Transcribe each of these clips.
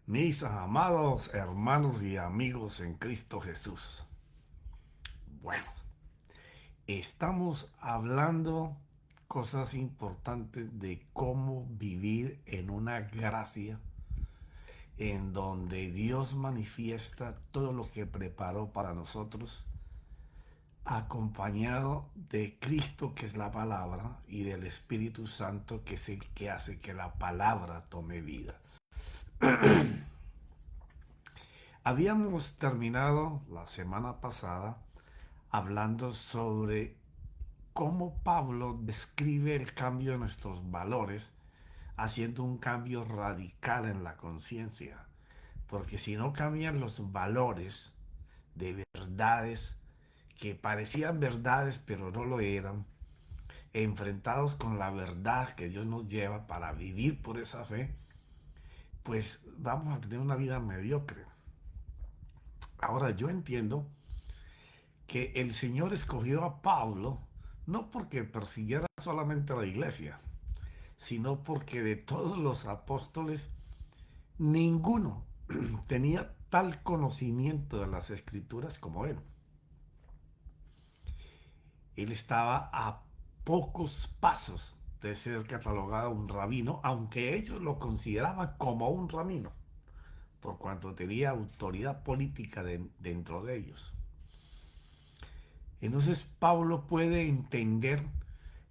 Mis amados hermanos y amigos en Cristo Jesús. Bueno, estamos hablando cosas importantes de cómo vivir en una gracia en donde Dios manifiesta todo lo que preparó para nosotros, acompañado de Cristo, que es la palabra, y del Espíritu Santo, que es el que hace que la palabra tome vida. Habíamos terminado la semana pasada hablando sobre cómo Pablo describe el cambio de nuestros valores, haciendo un cambio radical en la conciencia. Porque si no cambian los valores de verdades que parecían verdades pero no lo eran, enfrentados con la verdad que Dios nos lleva para vivir por esa fe, pues vamos a tener una vida mediocre. Ahora yo entiendo que el Señor escogió a Pablo no porque persiguiera solamente a la iglesia, sino porque de todos los apóstoles ninguno tenía tal conocimiento de las escrituras como él. Él estaba a pocos pasos de ser catalogado un rabino, aunque ellos lo consideraban como un rabino, por cuanto tenía autoridad política dentro de ellos. Entonces Pablo puede entender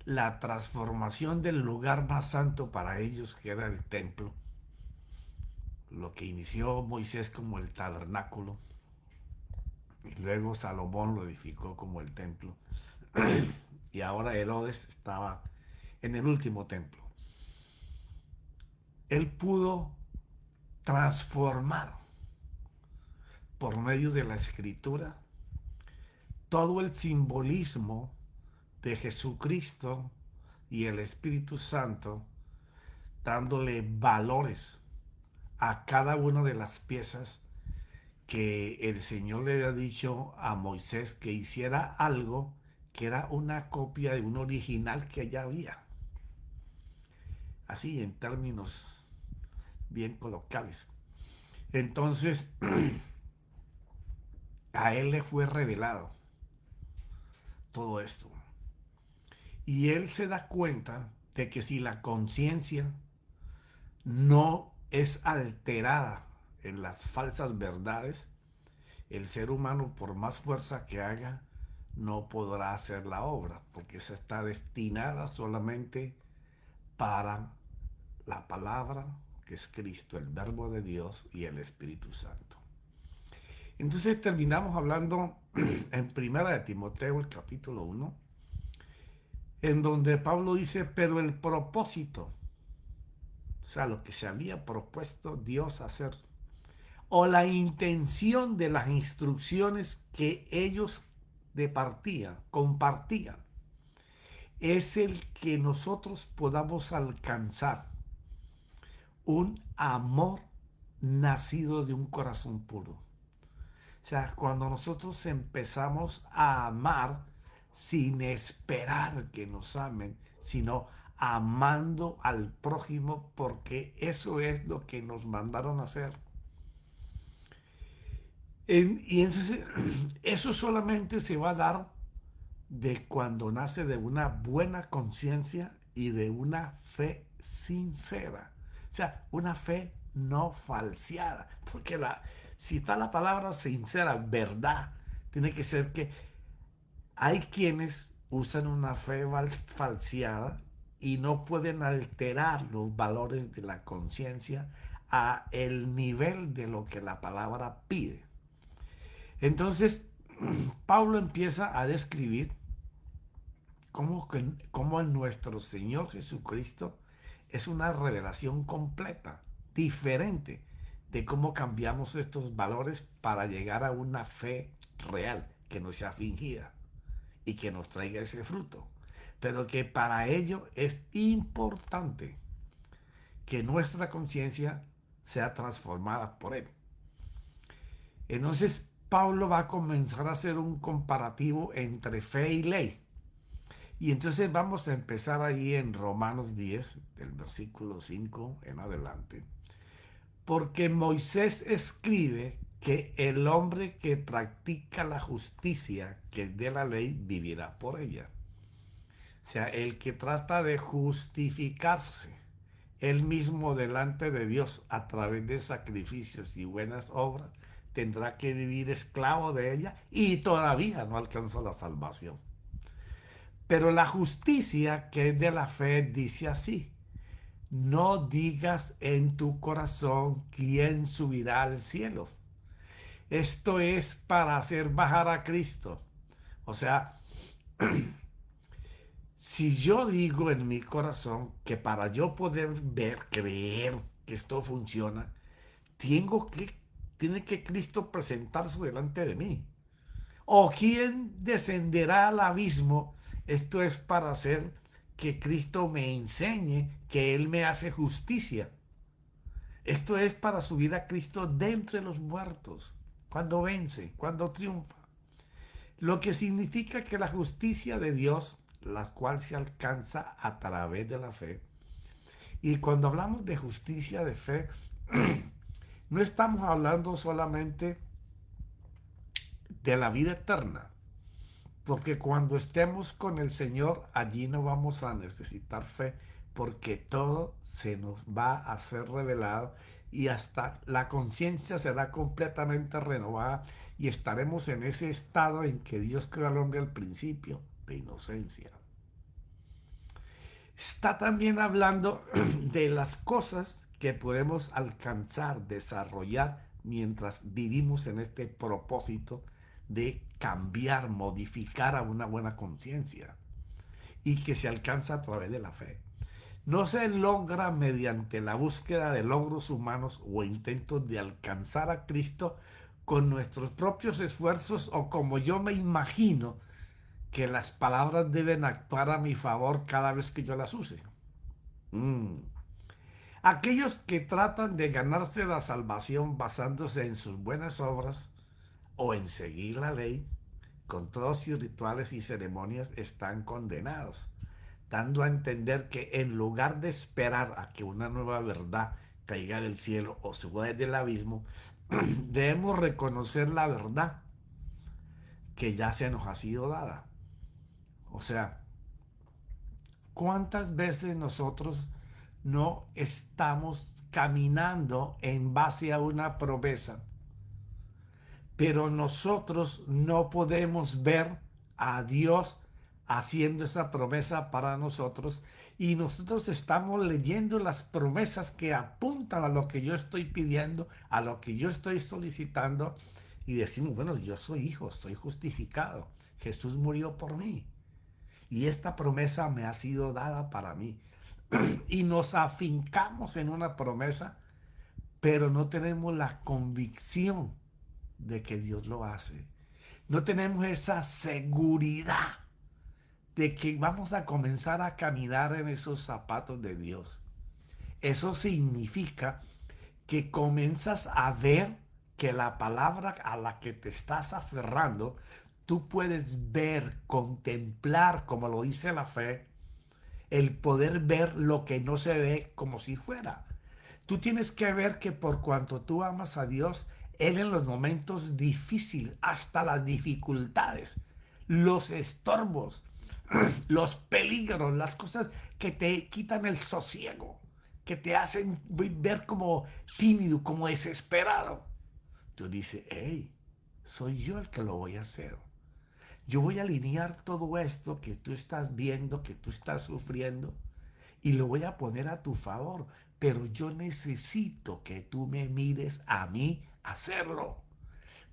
la transformación del lugar más santo para ellos, que era el templo, lo que inició Moisés como el tabernáculo, y luego Salomón lo edificó como el templo, y ahora Herodes estaba en el último templo. Él pudo transformar por medio de la escritura todo el simbolismo de Jesucristo y el Espíritu Santo, dándole valores a cada una de las piezas que el Señor le había dicho a Moisés que hiciera algo que era una copia de un original que ya había. Así en términos bien coloquiales. Entonces, a él le fue revelado todo esto. Y él se da cuenta de que si la conciencia no es alterada en las falsas verdades, el ser humano, por más fuerza que haga, no podrá hacer la obra, porque esa está destinada solamente para la palabra, que es Cristo, el Verbo de Dios y el Espíritu Santo. Entonces terminamos hablando en Primera de Timoteo, el capítulo 1, en donde Pablo dice, pero el propósito, o sea, lo que se había propuesto Dios hacer, o la intención de las instrucciones que ellos compartían, es el que nosotros podamos alcanzar un amor nacido de un corazón puro. O sea, cuando nosotros empezamos a amar sin esperar que nos amen, sino amando al prójimo porque eso es lo que nos mandaron a hacer. Y entonces eso solamente se va a dar de cuando nace de una buena conciencia y de una fe sincera. O sea, una fe no falseada. Porque si está la palabra sincera, verdad, tiene que ser que hay quienes usan una fe falseada y no pueden alterar los valores de la conciencia a el nivel de lo que la palabra pide. Entonces, Pablo empieza a describir cómo en nuestro Señor Jesucristo es una revelación completa, diferente de cómo cambiamos estos valores para llegar a una fe real, que no sea fingida y que nos traiga ese fruto. Pero que para ello es importante que nuestra conciencia sea transformada por Él. Entonces, Pablo va a comenzar a hacer un comparativo entre fe y ley. Y entonces vamos a empezar ahí en Romanos 10, del versículo 5 en adelante, Porque Moisés escribe que el hombre que practica la justicia que es de la ley vivirá por ella. O sea, el que trata de justificarse él mismo delante de Dios a través de sacrificios y buenas obras, tendrá que vivir esclavo de ella y todavía no alcanza la salvación. Pero la justicia que es de la fe dice así: no digas en tu corazón quién subirá al cielo. Esto es para hacer bajar a Cristo. O sea, si yo digo en mi corazón que para yo poder ver, creer que esto funciona, tiene que Cristo presentarse delante de mí. ¿O quién descenderá al abismo? Esto es para hacer que Cristo me enseñe que Él me hace justicia. Esto es para subir a Cristo de entre los muertos, cuando vence, cuando triunfa. Lo que significa que la justicia de Dios, la cual se alcanza a través de la fe. Y cuando hablamos de justicia de fe, no estamos hablando solamente de la vida eterna, porque cuando estemos con el Señor, allí no vamos a necesitar fe, porque todo se nos va a ser revelado y hasta la conciencia será completamente renovada y estaremos en ese estado en que Dios creó al hombre al principio, de inocencia. Está también hablando de las cosas que podemos alcanzar, desarrollar mientras vivimos en este propósito de cambiar, modificar a una buena conciencia y que se alcanza a través de la fe. No se logra mediante la búsqueda de logros humanos o intentos de alcanzar a Cristo con nuestros propios esfuerzos o como yo me imagino que las palabras deben actuar a mi favor cada vez que yo las use. Aquellos que tratan de ganarse la salvación basándose en sus buenas obras o en seguir la ley, con todos sus rituales y ceremonias, están condenados, dando a entender que en lugar de esperar a que una nueva verdad caiga del cielo o suba desde el abismo, debemos reconocer la verdad que ya se nos ha sido dada. O sea, ¿cuántas veces nosotros no estamos caminando en base a una promesa, pero nosotros no podemos ver a Dios haciendo esa promesa para nosotros y nosotros estamos leyendo las promesas que apuntan a lo que yo estoy pidiendo, a lo que yo estoy solicitando y decimos, bueno, yo soy hijo, soy justificado, Jesús murió por mí y esta promesa me ha sido dada para mí y nos afincamos en una promesa, pero no tenemos la convicción de que Dios lo hace. No tenemos esa seguridad de que vamos a comenzar a caminar en esos zapatos de Dios. Eso significa que comienzas a ver que la palabra a la que te estás aferrando, tú puedes ver, contemplar, como lo dice la fe, el poder ver lo que no se ve como si fuera. Tú tienes que ver que por cuanto tú amas a Dios, Él en los momentos difíciles, hasta las dificultades, los estorbos, los peligros, las cosas que te quitan el sosiego, que te hacen ver como tímido, como desesperado. Tú dices, hey, soy yo el que lo voy a hacer. Yo voy a alinear todo esto que tú estás viendo, que tú estás sufriendo, y lo voy a poner a tu favor. Pero yo necesito que tú me mires a mí hacerlo.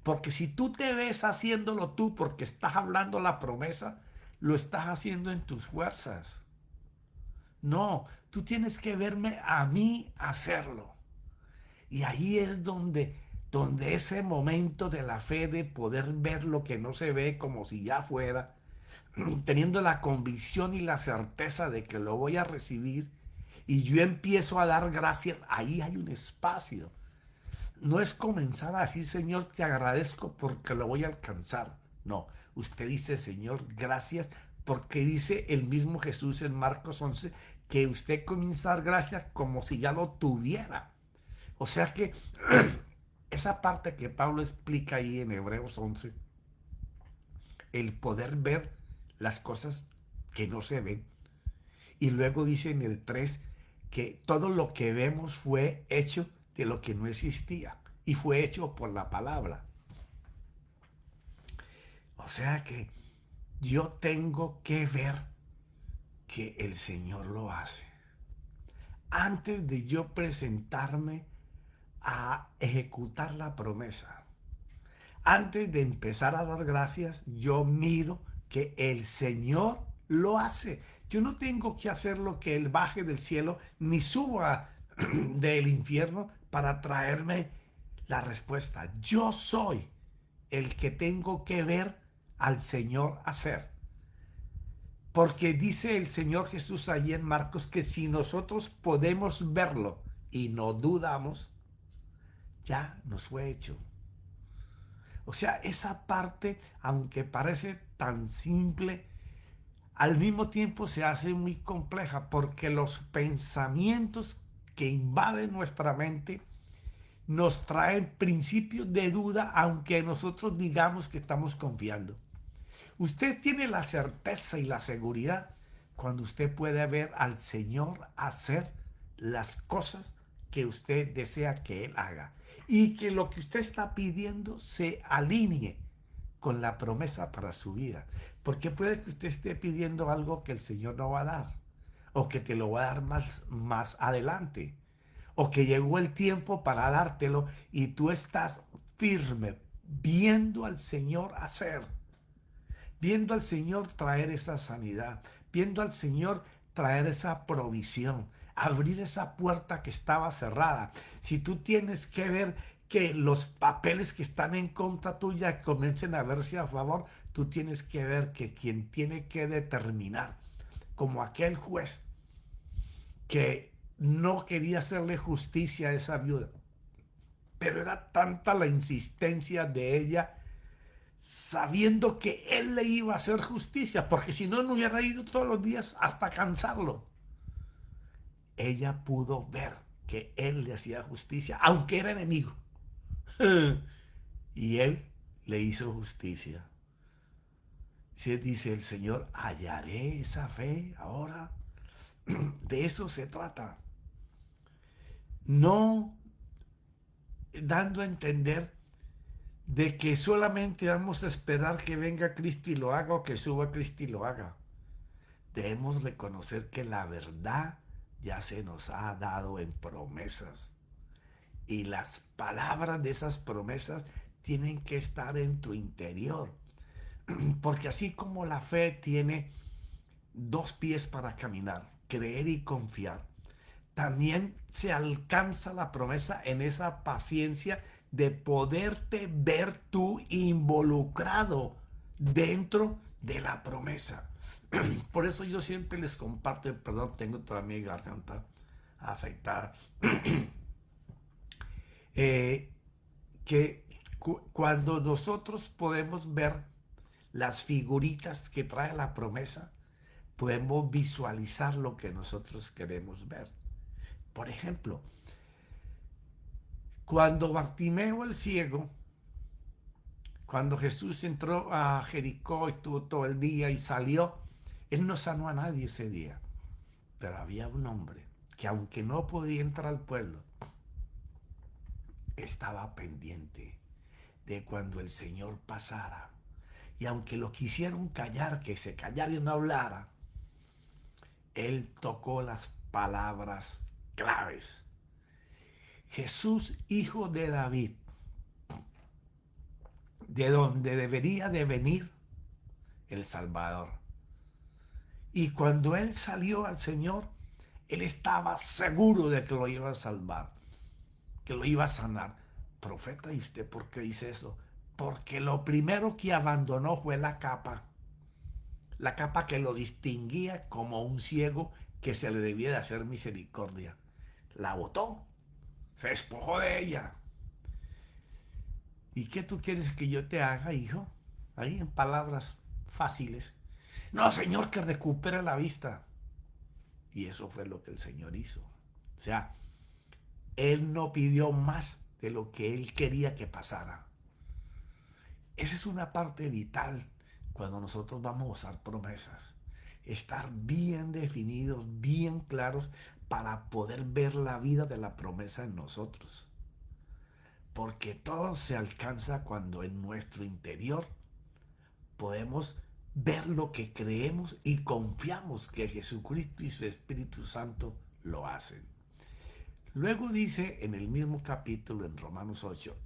Porque si tú te ves haciéndolo tú porque estás hablando la promesa, lo estás haciendo en tus fuerzas. No, tú tienes que verme a mí hacerlo. Y ahí es donde ese momento de la fe de poder ver lo que no se ve como si ya fuera, teniendo la convicción y la certeza de que lo voy a recibir y yo empiezo a dar gracias, ahí hay un espacio. No es comenzar a decir, Señor, te agradezco porque lo voy a alcanzar. No, usted dice, Señor, gracias, porque dice el mismo Jesús en Marcos 11 que usted comienza a dar gracias como si ya lo tuviera. O sea que esa parte que Pablo explica ahí en Hebreos 11, el poder ver las cosas que no se ven. Y luego dice en el 3 que todo lo que vemos fue hecho de lo que no existía y fue hecho por la palabra. O sea que yo tengo que ver que el Señor lo hace. Antes de yo presentarme a ejecutar la promesa, antes de empezar a dar gracias, yo miro que el Señor lo hace. Yo no tengo que hacer lo que Él baje del cielo ni suba del infierno para traerme la respuesta. Yo soy el que tengo que ver al Señor hacer. Porque dice el Señor Jesús allí en Marcos que si nosotros podemos verlo y no dudamos, ya nos fue hecho. O sea, esa parte, aunque parece tan simple, al mismo tiempo se hace muy compleja porque los pensamientos que invaden nuestra mente nos traen principios de duda, aunque nosotros digamos que estamos confiando. Usted tiene la certeza y la seguridad cuando usted puede ver al Señor hacer las cosas que usted desea que Él haga y que lo que usted está pidiendo se alinee con la promesa para su vida. Porque puede que usted esté pidiendo algo que el Señor no va a dar o que te lo va a dar más adelante o que llegó el tiempo para dártelo y tú estás firme viendo al Señor hacer, viendo al Señor traer esa sanidad, viendo al Señor traer esa provisión, abrir esa puerta que estaba cerrada. Si tú tienes que ver que los papeles que están en contra tuya comiencen a verse a favor, tú tienes que ver que quien tiene que determinar, como aquel juez que no quería hacerle justicia a esa viuda, pero era tanta la insistencia de ella sabiendo que él le iba a hacer justicia, porque si no, no hubiera ido todos los días hasta cansarlo. Ella pudo ver que él le hacía justicia, aunque era enemigo. Y él le hizo justicia. Se dice el Señor, hallaré esa fe ahora. De eso se trata. No dando a entender de que solamente vamos a esperar que venga Cristo y lo haga o que suba Cristo y lo haga. Debemos reconocer que la verdad ya se nos ha dado en promesas. Y las palabras de esas promesas tienen que estar en tu interior. Porque así como la fe tiene dos pies para caminar, creer y confiar, también se alcanza la promesa en esa paciencia de poderte ver tú involucrado dentro de la promesa. Por eso yo siempre les comparto, perdón, tengo toda mi garganta afectada, eh, que cuando nosotros podemos ver las figuritas que trae la promesa, podemos visualizar lo que nosotros queremos ver. Por ejemplo, cuando Bartimeo el ciego, cuando Jesús entró a Jericó, estuvo todo el día y salió, él no sanó a nadie ese día. Pero había un hombre que aunque no podía entrar al pueblo, estaba pendiente de cuando el Señor pasara. Y aunque lo quisieron callar, que se callara y no hablara, él tocó las palabras claves. Jesús, hijo de David, de donde debería de venir el Salvador. Y cuando él salió al Señor, él estaba seguro de que lo iba a salvar, que lo iba a sanar. Profeta, ¿y usted por qué dice eso? Porque lo primero que abandonó fue la capa que lo distinguía como un ciego que se le debía de hacer misericordia. La botó, se despojó de ella. ¿Y qué tú quieres que yo te haga, hijo? Ahí en palabras fáciles. No, Señor, que recupere la vista. Y eso fue lo que el Señor hizo. O sea, Él no pidió más de lo que Él quería que pasara. Esa es una parte vital cuando nosotros vamos a usar promesas. Estar bien definidos, bien claros para poder ver la vida de la promesa en nosotros. Porque todo se alcanza cuando en nuestro interior podemos ver lo que creemos y confiamos que Jesucristo y su Espíritu Santo lo hacen. Luego dice en el mismo capítulo en Romanos 8,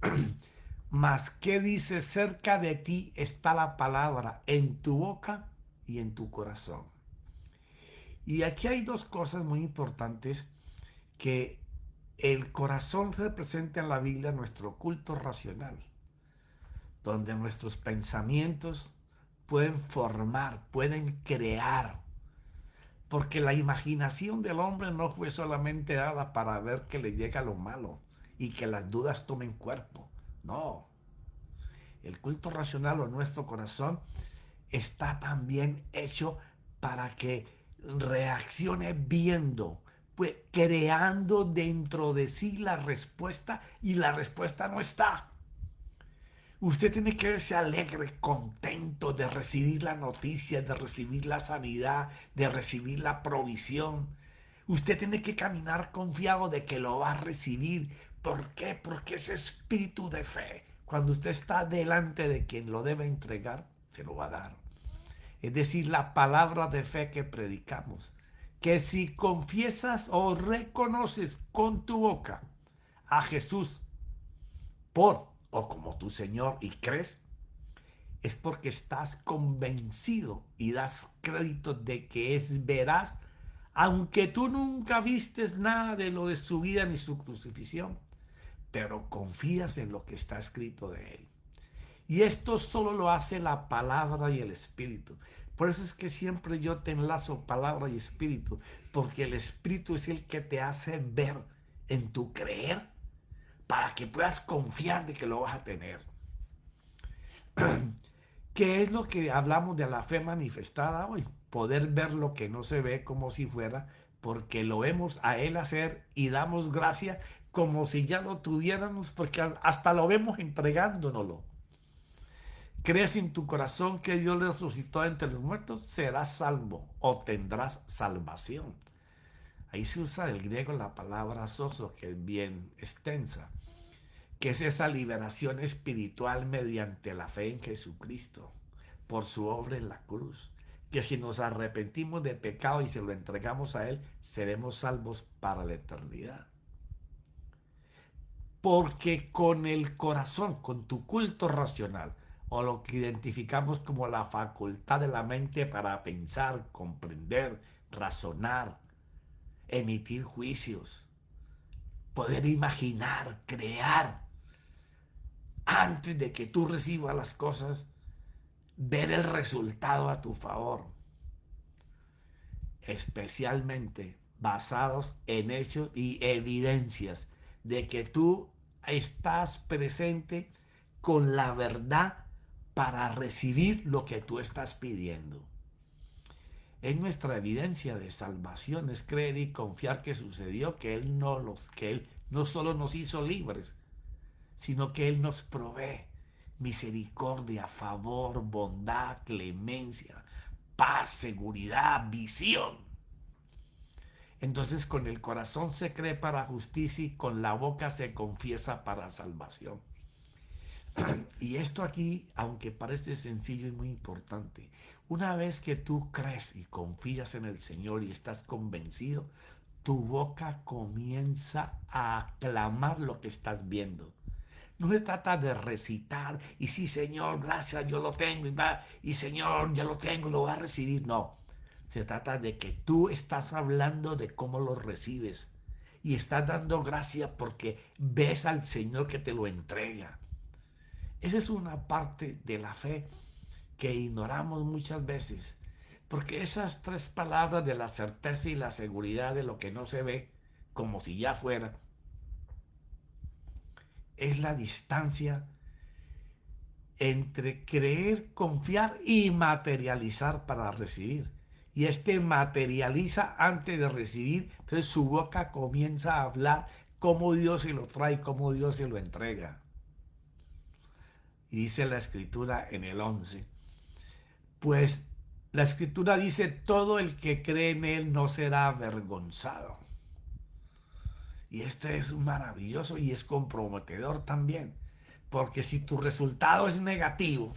mas ¿qué dice? Cerca de ti está la palabra en tu boca y en tu corazón. Y aquí hay dos cosas muy importantes, que el corazón representa en la Biblia nuestro culto racional, donde nuestros pensamientos pueden formar, pueden crear, porque la imaginación del hombre no fue solamente dada para ver que le llega lo malo y que las dudas tomen cuerpo. No, el culto racional o nuestro corazón está también hecho para que reaccione viendo, pues creando dentro de sí la respuesta, y la respuesta no está. Usted tiene que verse alegre, contento de recibir la noticia, de recibir la sanidad, de recibir la provisión. Usted tiene que caminar confiado de que lo va a recibir. ¿Por qué? Porque ese espíritu de fe, cuando usted está delante de quien lo debe entregar, se lo va a dar. Es decir, la palabra de fe que predicamos, que si confiesas o reconoces con tu boca a Jesús por o como tu Señor y crees, es porque estás convencido y das crédito de que es veraz, aunque tú nunca vistes nada de lo de su vida ni su crucifixión, pero confías en lo que está escrito de él. Y esto solo lo hace la palabra y el espíritu. Por eso es que siempre yo te enlazo palabra y espíritu, porque el espíritu es el que te hace ver en tu creer, para que puedas confiar de que lo vas a tener. ¿Qué es lo que hablamos de la fe manifestada hoy? Poder ver lo que no se ve como si fuera, porque lo vemos a Él hacer y damos gracias como si ya lo tuviéramos, porque hasta lo vemos entregándonoslo. ¿Crees en tu corazón que Dios le resucitó entre los muertos? Serás salvo o tendrás salvación. Ahí se usa el griego la palabra sozo, que es bien extensa, que es esa liberación espiritual mediante la fe en Jesucristo, por su obra en la cruz. Que si nos arrepentimos de pecado y se lo entregamos a Él, seremos salvos para la eternidad. Porque con el corazón, con tu culto racional, o lo que identificamos como la facultad de la mente para pensar, comprender, razonar, emitir juicios, poder imaginar, crear, antes de que tú recibas las cosas, ver el resultado a tu favor, especialmente basados en hechos y evidencias de que tú estás presente con la verdad para recibir lo que tú estás pidiendo. Es nuestra evidencia de salvación, es creer y confiar que sucedió, que Él no solo nos hizo libres, sino que Él nos provee misericordia, favor, bondad, clemencia, paz, seguridad, visión. Entonces con el corazón se cree para justicia y con la boca se confiesa para salvación. Y esto aquí, aunque parece sencillo, es muy importante. Una vez que tú crees y confías en el Señor y estás convencido, tu boca comienza a aclamar lo que estás viendo. No se trata de recitar y sí, Señor, gracias, yo lo tengo, y Señor, ya lo tengo, lo voy a recibir. No, se trata de que tú estás hablando de cómo lo recibes y estás dando gracias porque ves al Señor que te lo entrega. Esa es una parte de la fe que ignoramos muchas veces, porque esas tres palabras de la certeza y la seguridad de lo que no se ve, como si ya fuera, es la distancia entre creer, confiar y materializar para recibir. Y materializa antes de recibir, entonces su boca comienza a hablar cómo Dios se lo trae, cómo Dios se lo entrega. Y dice la escritura en el 11, pues la escritura dice, todo el que cree en él no será avergonzado. Y esto es maravilloso y es comprometedor también, porque si tu resultado es negativo,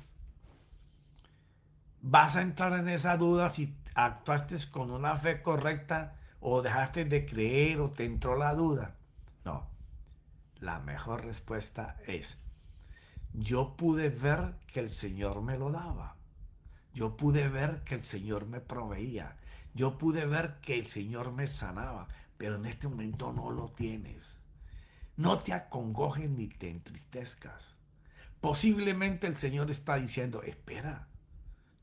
vas a entrar en esa duda si actuaste con una fe correcta o dejaste de creer o te entró la duda. No, la mejor respuesta es, yo pude ver que el Señor me lo daba. Yo pude ver que el Señor me proveía. Yo pude ver que el Señor me sanaba. Pero en este momento no lo tienes. No te acongojes ni te entristezcas. Posiblemente el Señor está diciendo, espera,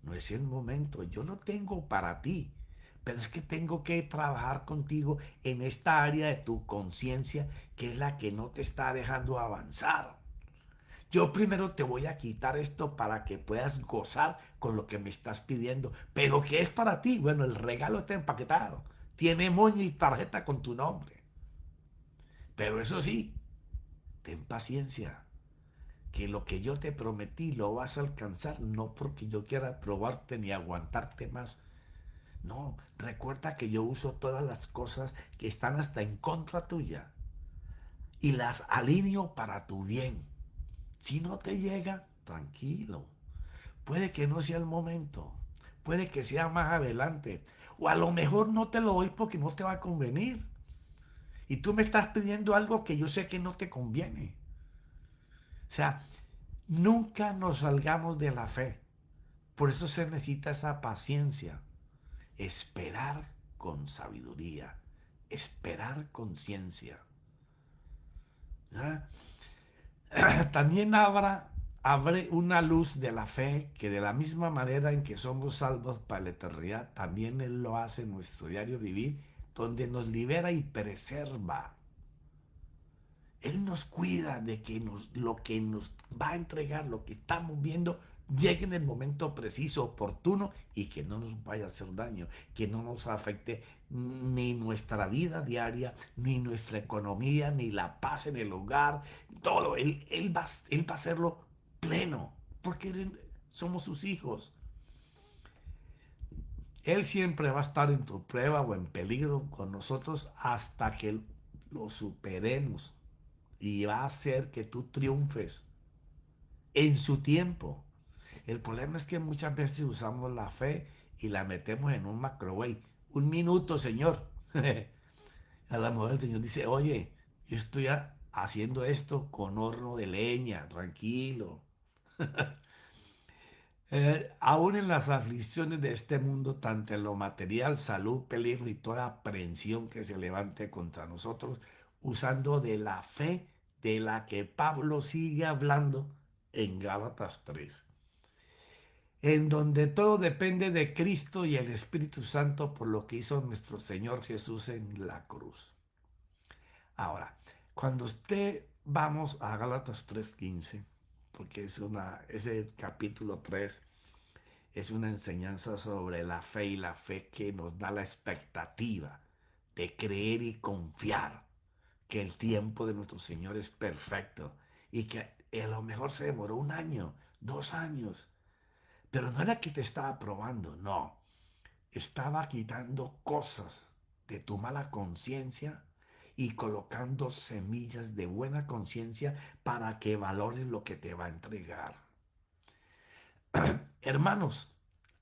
no es el momento. Yo lo tengo para ti. Pero es que tengo que trabajar contigo en esta área de tu conciencia que es la que no te está dejando avanzar. Yo primero te voy a quitar esto para que puedas gozar con lo que me estás pidiendo. Pero ¿qué es para ti? Bueno, el regalo está empaquetado. Tiene moño y tarjeta con tu nombre. Pero eso sí, ten paciencia. Que lo que yo te prometí lo vas a alcanzar, no porque yo quiera probarte ni aguantarte más. No, recuerda que yo uso todas las cosas que están hasta en contra tuya y las alineo para tu bien. Si no te llega, tranquilo. Puede que no sea el momento. Puede que sea más adelante. O a lo mejor no te lo doy porque no te va a convenir. Y tú me estás pidiendo algo que yo sé que no te conviene. O sea, nunca nos salgamos de la fe. Por eso se necesita esa paciencia. Esperar con sabiduría. Esperar con ciencia. ¿Ah? También abre una luz de la fe que de la misma manera en que somos salvos para la eternidad, también Él lo hace en nuestro diario vivir, donde nos libera y preserva. Él nos cuida de que lo que nos va a entregar, lo que estamos viendo, llegue en el momento preciso, oportuno y que no nos vaya a hacer daño, que no nos afecte ni nuestra vida diaria, ni nuestra economía, ni la paz en el hogar, todo. Él va a hacerlo pleno, porque somos sus hijos. Él siempre va a estar en tu prueba o en peligro con nosotros hasta que lo superemos y va a hacer que tú triunfes en su tiempo. El problema es que muchas veces usamos la fe y la metemos en un microwave. Un minuto, Señor. A lo mejor el Señor dice, oye, yo estoy haciendo esto con horno de leña, tranquilo. Aún en las aflicciones de este mundo, tanto en lo material, salud, peligro y toda aprehensión que se levante contra nosotros, usando de la fe de la que Pablo sigue hablando en Gálatas 3, en donde todo depende de Cristo y el Espíritu Santo por lo que hizo nuestro Señor Jesús en la cruz. Ahora, cuando vamos a Gálatas 3:15, porque ese capítulo 3 es una enseñanza sobre la fe y la fe que nos da la expectativa de creer y confiar que el tiempo de nuestro Señor es perfecto y que a lo mejor se demoró 1 año, 2 años, pero no era que te estaba probando, no, estaba quitando cosas de tu mala conciencia y colocando semillas de buena conciencia para que valores lo que te va a entregar. Hermanos,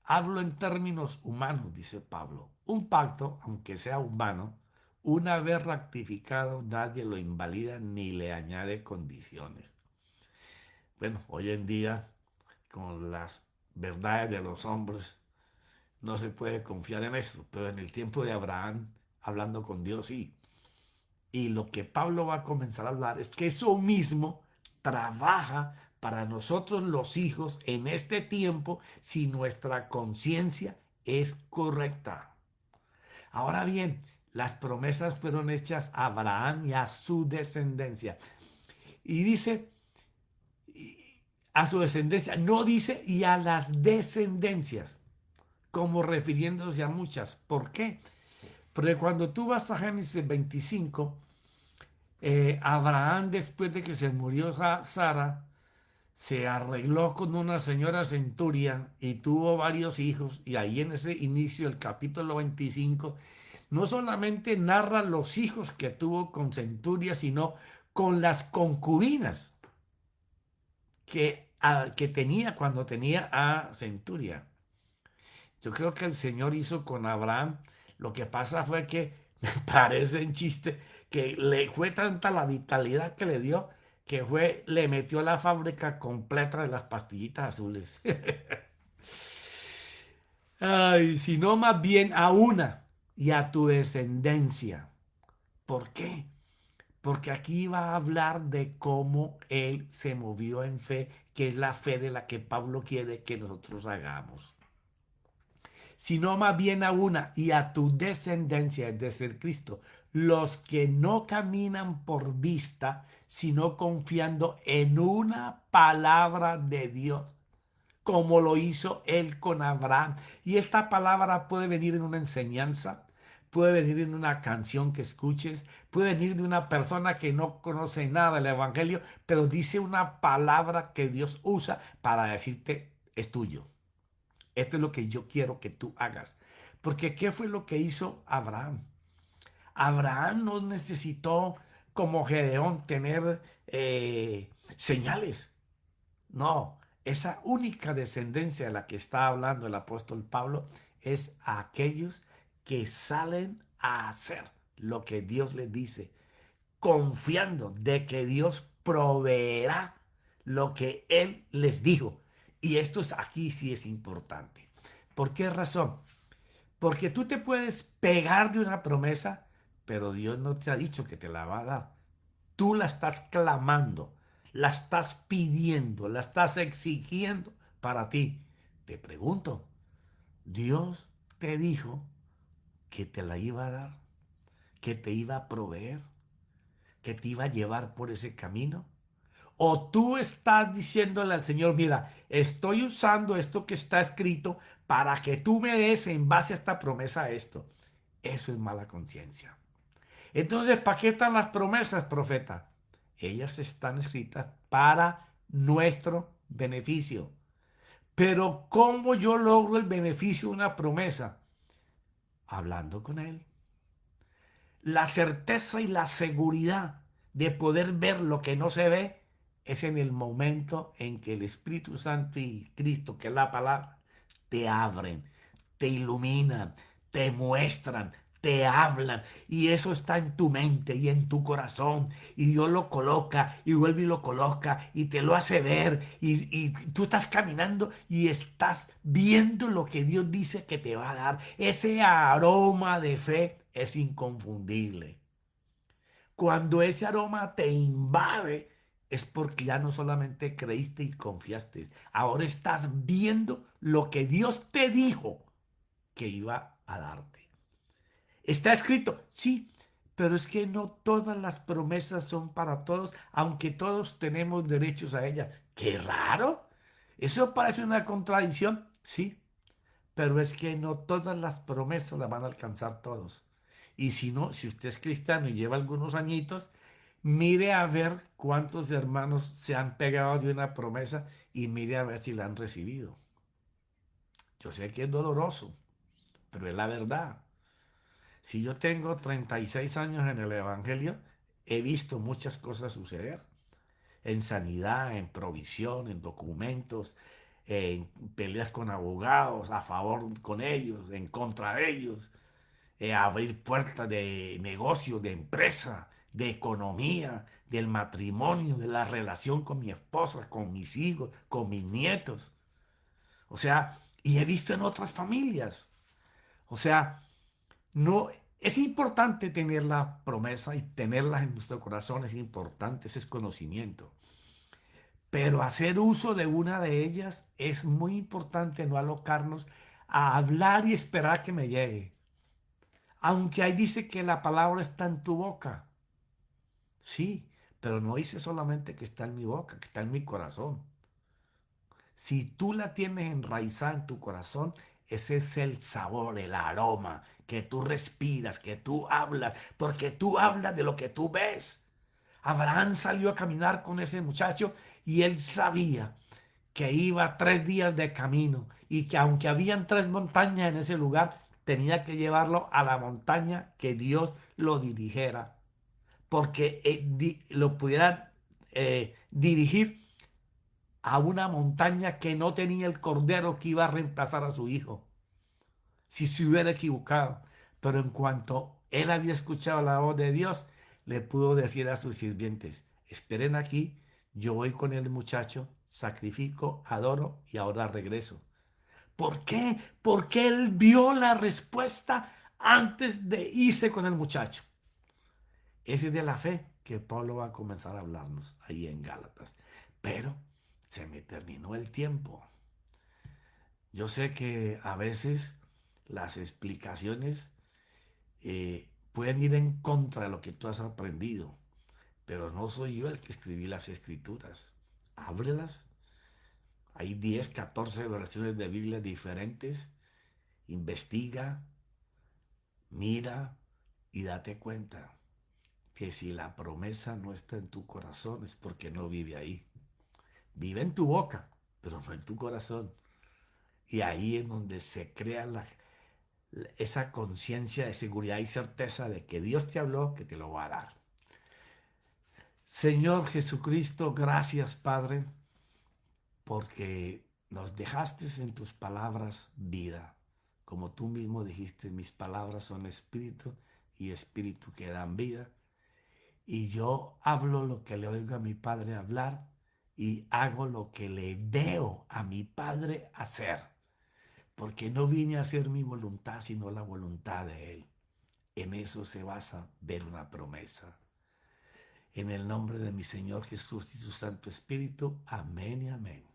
hablo en términos humanos, dice Pablo. Un pacto, aunque sea humano, una vez ratificado, nadie lo invalida ni le añade condiciones. Bueno, hoy en día, con las verdades de los hombres, no se puede confiar en esto, pero en el tiempo de Abraham, hablando con Dios, sí. Y lo que Pablo va a comenzar a hablar es que eso mismo trabaja para nosotros los hijos en este tiempo si nuestra conciencia es correcta. Ahora bien, las promesas fueron hechas a Abraham y a su descendencia. Y dice, a su descendencia, no dice y a las descendencias, como refiriéndose a muchas. ¿Por qué? Porque cuando tú vas a Génesis 25, Abraham, después de que se murió Sara, se arregló con una señora centuria y tuvo varios hijos. Y ahí en ese inicio del capítulo 25 no solamente narra los hijos que tuvo con centuria, sino con las concubinas que tenía cuando tenía a centuria. Yo creo que el Señor hizo con Abraham. Lo que pasa fue que, me parece en chiste, que le fue tanta la vitalidad que le dio, que le metió la fábrica completa de las pastillitas azules. Ay, sino más bien a una y a tu descendencia. ¿Por qué? Porque aquí va a hablar de cómo él se movió en fe, que es la fe de la que Pablo quiere que nosotros hagamos, sino más bien a una y a tu descendencia, es decir, Cristo, los que no caminan por vista, sino confiando en una palabra de Dios, como lo hizo él con Abraham. Y esta palabra puede venir en una enseñanza, puede venir en una canción que escuches, puede venir de una persona que no conoce nada del Evangelio, pero dice una palabra que Dios usa para decirte, es tuyo. Esto es lo que yo quiero que tú hagas. Porque ¿qué fue lo que hizo Abraham? Abraham no necesitó, como Gedeón, tener señales. No, esa única descendencia de la que está hablando el apóstol Pablo es a aquellos que salen a hacer lo que Dios les dice, confiando de que Dios proveerá lo que Él les dijo. Y esto es aquí sí es importante. ¿Por qué razón? Porque tú te puedes pegar de una promesa, pero Dios no te ha dicho que te la va a dar. Tú la estás clamando, la estás pidiendo, la estás exigiendo para ti. Te pregunto, ¿Dios te dijo que te la iba a dar, que te iba a proveer, que te iba a llevar por ese camino? ¿O tú estás diciéndole al Señor, mira, estoy usando esto que está escrito para que tú me des en base a esta promesa esto? Eso es mala conciencia. Entonces, ¿para qué están las promesas, profeta? Ellas están escritas para nuestro beneficio. Pero ¿cómo yo logro el beneficio de una promesa? Hablando con Él. La certeza y la seguridad de poder ver lo que no se ve es en el momento en que el Espíritu Santo y Cristo, que es la palabra, te abren, te iluminan, te muestran, te hablan, y eso está en tu mente y en tu corazón, y Dios lo coloca y vuelve y lo coloca y te lo hace ver, y tú estás caminando y estás viendo lo que Dios dice que te va a dar. Ese aroma de fe es inconfundible. Cuando ese aroma te invade, es porque ya no solamente creíste y confiaste, ahora estás viendo lo que Dios te dijo que iba a darte. ¿Está escrito? Sí, pero es que no todas las promesas son para todos, aunque todos tenemos derechos a ellas. ¡Qué raro! ¿Eso parece una contradicción? Sí, pero es que no todas las promesas las van a alcanzar todos. Y si no, si usted es cristiano y lleva algunos añitos, mire a ver cuántos hermanos se han pegado de una promesa y mire a ver si la han recibido. Yo sé que es doloroso, pero es la verdad. Si yo tengo 36 años en el Evangelio, he visto muchas cosas suceder. En sanidad, en provisión, en documentos, en peleas con abogados, a favor con ellos, en contra de ellos, abrir puertas de negocio, de empresa, de economía, del matrimonio, de la relación con mi esposa, con mis hijos, con mis nietos. O sea, y he visto en otras familias. O sea, no, es importante tener la promesa y tenerla en nuestro corazón, es importante, ese es conocimiento. Pero hacer uso de una de ellas es muy importante, no alocarnos a hablar y esperar que me llegue. Aunque ahí dice que la palabra está en tu boca. Sí, pero no dice solamente que está en mi boca, que está en mi corazón. Si tú la tienes enraizada en tu corazón, ese es el sabor, el aroma que tú respiras, que tú hablas, porque tú hablas de lo que tú ves. Abraham salió a caminar con ese muchacho y él sabía que iba 3 días de camino y que aunque habían 3 montañas en ese lugar, tenía que llevarlo a la montaña que Dios lo dirigiera, porque lo pudiera dirigir a una montaña que no tenía el cordero que iba a reemplazar a su hijo, si se hubiera equivocado. Pero en cuanto él había escuchado la voz de Dios, le pudo decir a sus sirvientes, esperen aquí, yo voy con el muchacho, sacrifico, adoro y ahora regreso. ¿Por qué? Porque él vio la respuesta antes de irse con el muchacho. Ese es de la fe que Pablo va a comenzar a hablarnos ahí en Gálatas. Pero se me terminó el tiempo. Yo sé que a veces las explicaciones pueden ir en contra de lo que tú has aprendido, pero no soy yo el que escribí las escrituras. Ábrelas. Hay 10, 14 versiones de Biblia diferentes. Investiga, mira y date cuenta que si la promesa no está en tu corazón es porque no vive ahí. Vive en tu boca, pero no en tu corazón. Y ahí es donde se crea esa conciencia de seguridad y certeza de que Dios te habló, que te lo va a dar. Señor Jesucristo, gracias Padre, porque nos dejaste en tus palabras vida. Como tú mismo dijiste, mis palabras son espíritu y espíritu que dan vida. Y yo hablo lo que le oigo a mi Padre hablar y hago lo que le veo a mi Padre hacer. Porque no vine a hacer mi voluntad, sino la voluntad de Él. En eso se basa ver una promesa. En el nombre de mi Señor Jesús y su Santo Espíritu. Amén y amén.